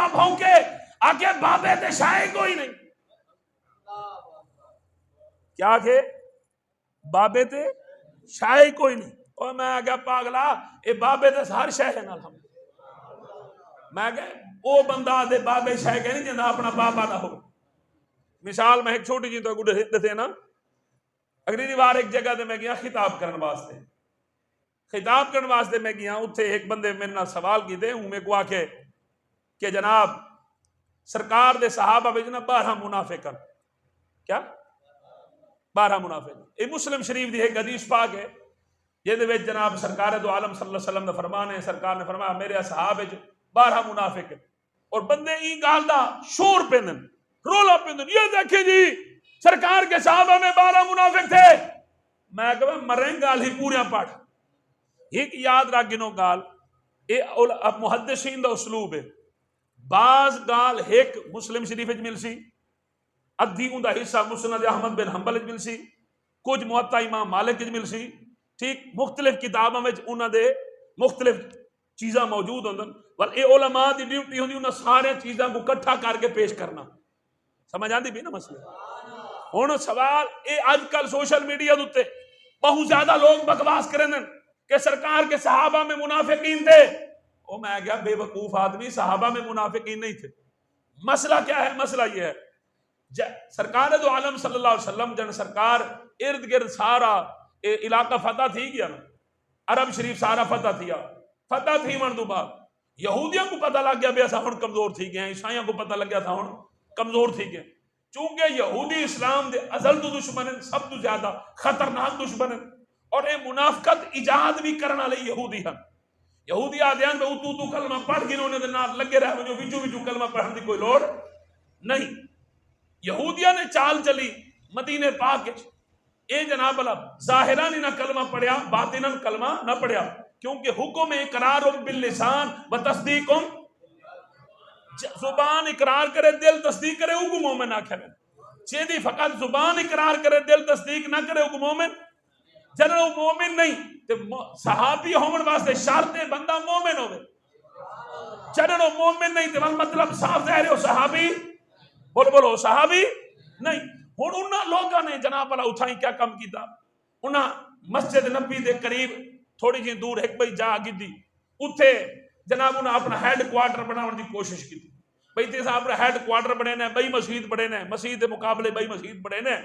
ماں بھونکے آکے بابے تے شاہی کوئی نہیں. کیا کہ بابے تے شاہی کوئی نہیں. اور میں آگیا پاگلا اے بابے تے ہر شاہ نال ہم. میں کہ او بندہ دے بابے شاہ کہ نہیں جنہا اپنا بابا نہ ہو. مثال میں ایک چھوٹی جی تو گوڑے دیتے نا. اگلی بار ایک جگہ دے میں گیا خطاب کرن واسطے. خطاب کرن واسطے میں گیا اتھے ایک بندے میرے نال سوال کی دے ہوں میں کو آکے کہ جناب سرکار دے صحابہ بھیجنا 12 منافق. کیا 12 منافق. یہ مسلم شریف دی ایک حدیث پاک ہے یہ دے وچ جناب سرکار دو عالم صلی اللہ علیہ وسلم دا فرمان ہے. سرکار نے فرمایا میرے اصحاب وچ 12 منافق اور بندے ای گال دا شور پیندن رولا پیندن. یہ دیکھیں جی سرکار کے صحابہ میں 12 منافق تھے. میں کہا مریں گال ہی پوریا پاٹھ. ایک یاد رکھ گنو گال اے محدثین دا اسلوب ہے. بعض گال ایک مسلم شریف وچ مل سی, ادھی اوندا حصہ مسند احمد بن حنبل وچ مل سی, کچھ موطا امام مالک وچ مل سی. ٹھیک مختلف کتاباں وچ انہاں دے مختلف چیزاں موجود ہوندن. ول اے علماء دی ڈیوٹی ہوندی انہاں سارے چیزاں کو اکٹھا کر کے پیش کرنا. سمجھ آندی بھی نا مسئلہ. ہن سوال اے اج کل سوشل میڈیا دے بہت زیادہ لوگ بکواس کرن کہ سرکار کے صحابہ میں منافقین تھے. او میں گیا بے وقوف آدمی, صحابہ میں منافقین نہیں تھے. مسئلہ کیا ہے؟ مسئلہ یہ ہے سرکار دو عالم صلی اللہ علیہ وسلم جن سرکار ارد گرد سارا علاقہ فتح تھی گیا نا, عرب شریف سارا فتح تھیا. فتح تھی من دو بعد یہودیاں کو پتہ لگ گیا بے ایسا ہن کمزور تھی گئے, عیسائیاں کو پتہ لگ گیا تھا ہن کمزور تھی گئے. چونکہ یہودی اسلام دے ازل تو دشمن ہیں, سب تو زیادہ خطرناک دشمن ہیں, اور اے منافقت ایجاد بھی کرنا لئی یہودی ہیں. یہودی آدیان میں تو کلمہ پڑھ گنوں نے نال لگے رہے جو وچو کلمہ پڑھن دی کوئی لوڑ نہیں. یہودیاں نے چال چلی مدینے پاک وچ, اے جناب اللہ ظاہران نہ کلمہ پڑھیا باطناً کلمہ نہ پڑھیا, کیونکہ حکم اقرار باللسان و تصدیق, زبان اقرار کرے دل تصدیق کرے وہ مومن آکھے. چیدی فقط زبان اقرار کرے دل تصدیق نہ کرے وہ مومن. جنہوں وہ مومن نہیں تو صحابی ہومن واسطے شرط بندہ مومن ہوئے. جنہوں مومن نہیں تو مطلب صاف ظاہر ہو صحابی بولو صحابی نہیں. ہن انہاں لوگاں نے جناب اللہ اتھائی کیا کم کیتا, انہاں مسجد نبی دے قریب تھوڑی جی دور ایک بھئی جا گدی اتھے جناب انہاں اپنا ہیڈ کوارٹر بناون دی کوشش کی. بھئی تے صاحب اپنا ہیڈ کوارٹر بنے نے, بئی مسجد بڑے نے, مسجد دے مقابلے بئی مسجد بڑے نے.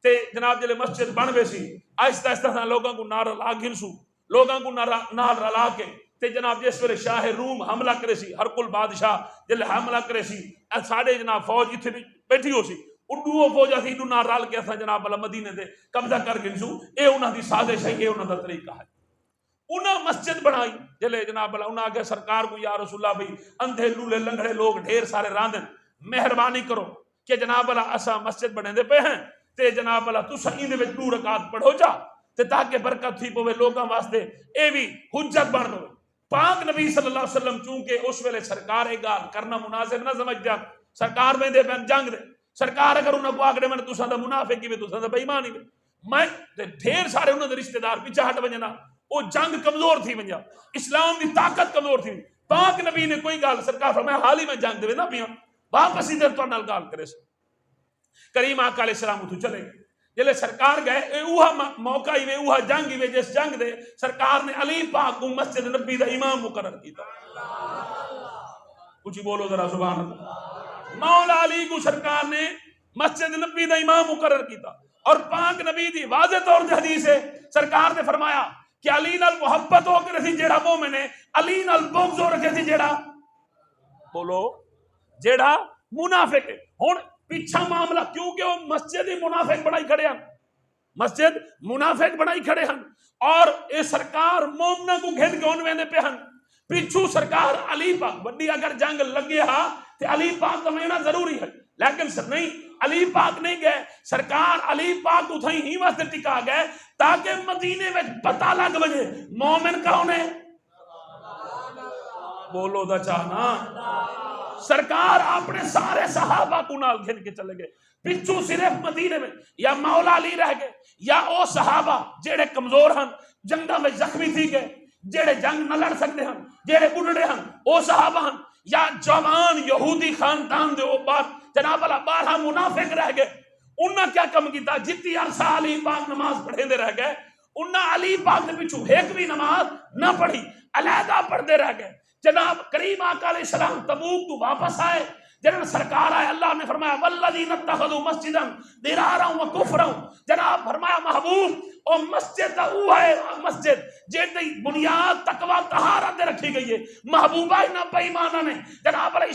تے جناب جلے مسجد بن وے سی آہستہ آہستہ لوگاں کو نار لا گھنسو, لوگاں کو نار رلا کے تے جناب جس ویلے شاہ روم حملہ کرے سی, ہرقل بادشاہ جلے حملہ کرے سی, ساڑے جناب فوج اتھے بیٹھی ہو سی, اردو فوج اسی اڈو نار رال کے اساں جناب اللہ مدینے دے قبضہ کر گھنسو. اے انہاں دی سازش ہے, اے انہاں دا طریقہ ہے. انہاں مسجد بنائی جلے جناب اللہ انہاں آگے سرکار کو یا رسول اللہ بھئی اندھے لولے لنگڑے لوگ ڈھیر سارے راندن, مہربانی کرو کہ جناب اللہ اساں مسجد بنے دے پہ ہیں تے جناب اللہ تساں این دے وچ 2 رکعت پڑھو جا تے تاکہ برکت تھی پوے لوگاں واسطے, اے بھی حجت بن پوے. پاک نبی صلی اللہ علیہ وسلم چونکہ اس ویلے سرکار اے گال کرنا مناسب نہ سمجھ دیا, سرکار میں دے بین جنگ دے, سرکار اگر انہاں کو آگے میں تساں دا منافق کی تساں دا بے ایمانی میں ڈھیر سارے انہاں دے رشتہ دار پیچھے ہٹ ونجنا, وہ جنگ کمزور تھی ونجا, اسلام دی طاقت کمزور تھی. پاک نبی نے کوئی گال سرکار فرمایا حال ہی میں جنگ دے نا پیاں واپس ادھر تو نال گال کرے سے. کریم آقا علیہ السلام اتو چلے جلے سرکار گئے, اے اوہا موقع ہی وے اوہا جنگ ہی وے جس جنگ دے سرکار نے علی پاک کو مسجد نبی دا امام مقرر کیتا. کچھ بولو ذرا سبحان اللہ. مولا علی کو سرکار نے مسجد نبی دا امام مقرر کیتا, اور پاک نبی دی واضح طور تے حدیث ہے سرکار نے فرمایا کہ علی نال محبت ہو کے رسی جیڑا مومن ہے, علی نال بغض ہو رکھے سی جیڑا بولو جیڑا منافق ہے. ہن پیچھا معاملہ کیونکہ وہ مسجد منافق بنائی کھڑے ہیں, مسجد منافق بنائی کھڑے ہیں, اور اے سرکار مومنہ کو گھن کے انوینے پہ ہیں. پیچھو سرکار علی پاک بڑی اگر جنگ لگے ہاں تو علی پاک کا مہینہ ضروری ہے, لیکن سر نہیں علی پاک نہیں گئے, سرکار علی پاک اتھائی ہی واسطے ٹکا گئے تاکہ مدینے میں پتہ لگ بجے مومن کون ہے. بولو دا چاہنا. سرکار اپنے سارے صحابہ کو نال گھن کے چلے گئے, پچھو صرف مدینے میں یا مولا علی رہ گئے یا او صحابہ جیڑے کمزور ہیں جنگاں میں زخمی تھی گئے, جیڑے جنگ نہ لڑ سکتے ہیں, جیڑے بڑھڑے ہیں او صحابہ ہیں, یا جوان یہودی خاندان دے اوپر جناب اللہ 12 منافق رہ گئے. انہاں کیا کم کیتا؟ جتنی عرصہ علی پاک نماز پڑھے دے رہ گئے انہاں علی پاک دے پیچھے ایک بھی نماز نہ پڑھی، علیحدہ پڑھتے رہ گئے. جناب کریم آقا علیہ السلام تبوک تو واپس آئے، جناب سرکار آئے، اللہ نے فرمایا والذین اتخذوا مسجدا ضرارا وکفرا، جناب فرمایا محبوب او مسجد او ہے مسجد جیدی بنیاد تقوی طہارت رکھی گئی ہے. محبوبہ نہ بے ایمانہ نے جناب علیہ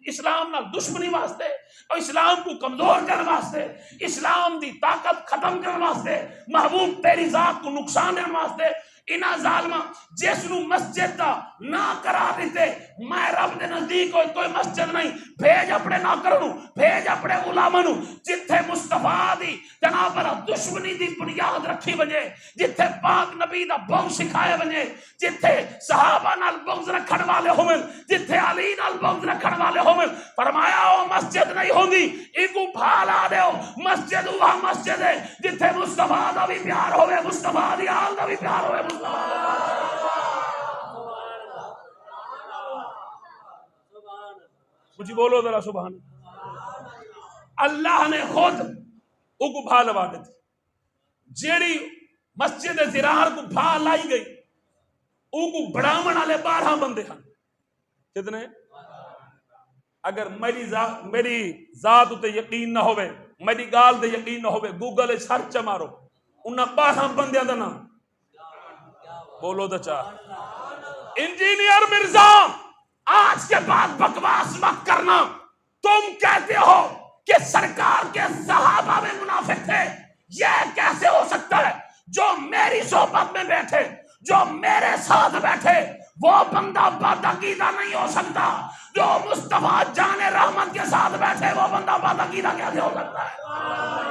اسلام نال دشمنی واسطے اور اسلام کو کمزور کرنے واسطے، اسلام دی طاقت ختم کرنے واسطے، محبوب تیری ذات کو نقصان دینے واسطے انہاں ظالمہ جس نو مسجد دا نہ قرار دیتے، میں رب دے نزدیک کوئی مسجد نہیں، بھیج اپنے نوکر نو، بھیج اپنے غلام نو جتھے مصطفیٰ دی جناب دشمنی دی بنیاد رکھی بنے، جتھے پاک نبی دا بغض سکھائے بنے، جتھے صحابہ نال بغض رکھن والے ہوئے، جتھے علی نال بغض رکھن والے ہوئے، فرمایا او مسجد نہیں ہوندی، ایکو بھالا دیو. مسجد وہ مسجد ہے جتھے مصطفیٰ دا بھی پیار ہوئے، مصطفیٰ دی آل دا بھی پیار ہوئے. کچھ بولو ذرا سبحان. اللہ نے خود او کو بھا لوا دی تھی، جیڑی مسجد زرار کو بھا لائی گئی او کو بڑامن والے 12 بندے ہیں. کتنے؟ اگر میری ذات تے یقین نہ ہوئے، میری گال دے یقین نہ ہوئے، گوگل سرچ مارو انہاں 12 بندیاں دا نام بولو تو چاہ. انجینئر مرزا آج کے بعد بکواس مت کرنا. تم کہتے ہو کہ سرکار کے صحابہ میں منافق تھے، یہ کیسے ہو سکتا ہے؟ جو میری صحبت میں بیٹھے، جو میرے ساتھ بیٹھے، وہ بندہ بدعقیدہ نہیں ہو سکتا. جو مصطفیٰ جان رحمت کے ساتھ بیٹھے وہ بندہ بدعقیدہ کیسے ہو سکتا ہے؟